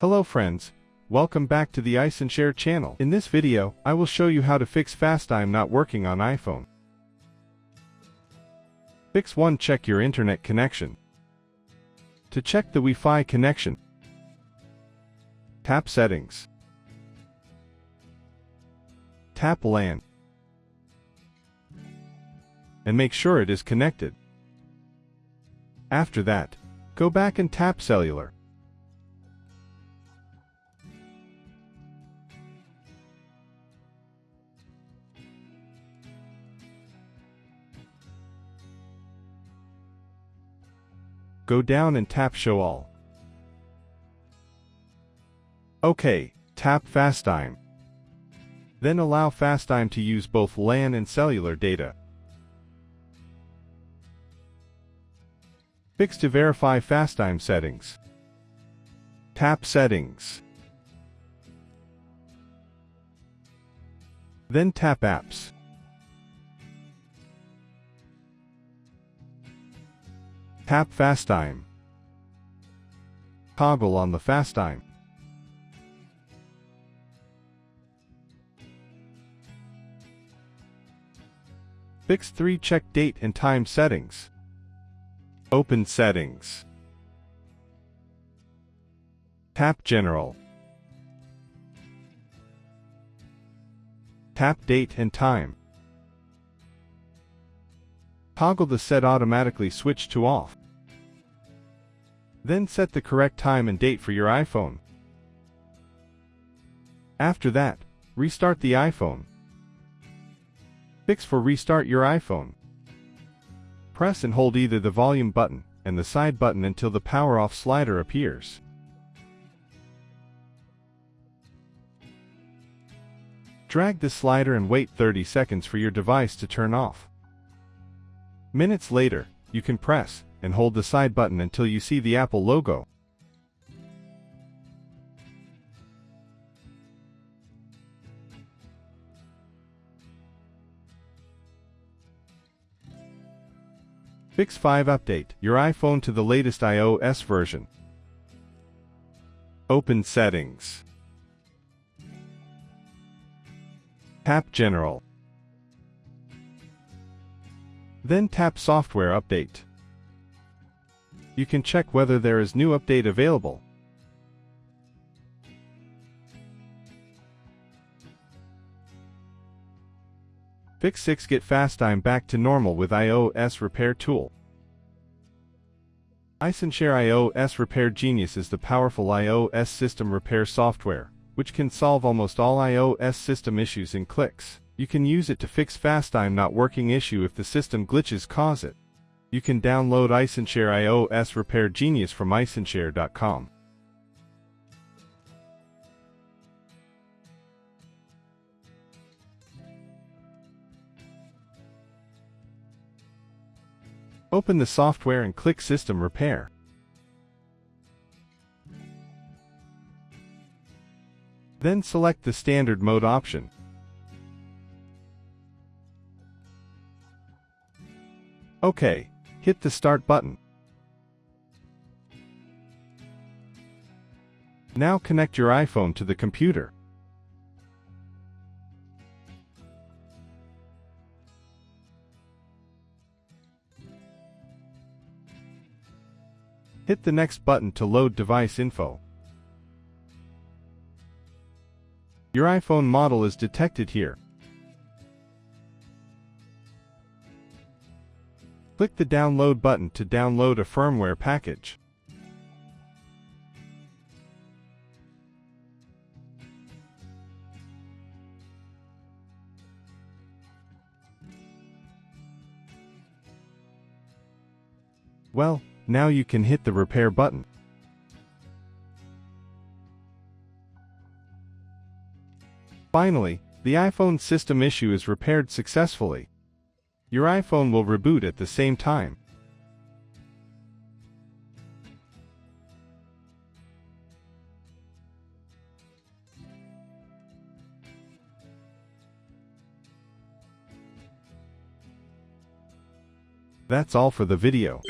Hello friends, welcome back to the iSunshare channel. In this video, I will show you how to fix FaceTime not working on iPhone. Fix 1. Check your internet connection. To check the Wi-Fi connection, tap Settings. Tap LAN. And make sure it is connected. After that, go back and tap Cellular. Go down and tap Show All. OK, tap FaceTime. Then allow FaceTime to use both LAN and cellular data. Fix to verify FaceTime settings. Tap Settings. Then tap Apps. Tap FaceTime. Toggle on the FaceTime. Fix 3. Check date and time settings. Open Settings. Tap General. Tap Date and Time. Toggle the Set Automatically Switch to Off. Then set the correct time and date for your iPhone. After that, restart the iPhone. Fix for restart your iPhone. Press and hold either the volume button and the side button until the power off slider appears. Drag the slider and wait 30 seconds for your device to turn off. Minutes later, you can press and hold the side button until you see the Apple logo. Fix 5. Update your iPhone to the latest iOS version. Open Settings. Tap General. Then tap Software Update. You can check whether there is new update available. Fix 6. Get FaceTime back to normal with iOS Repair Tool. iSunshare iOS Repair Genius is the powerful iOS system repair software, which can solve almost all iOS system issues in clicks. You can use it to fix FaceTime not working issue if the system glitches cause it. You can download iSunshare iOS Repair Genius from iSunshare.com. Open the software and click System Repair. Then select the Standard Mode option. OK, hit the Start button. Now connect your iPhone to the computer. Hit the next button to load device info. Your iPhone model is detected here. Click the Download button to download a firmware package. Well, now you can hit the Repair button. Finally, the iPhone system issue is repaired successfully. Your iPhone will reboot at the same time. That's all for the video.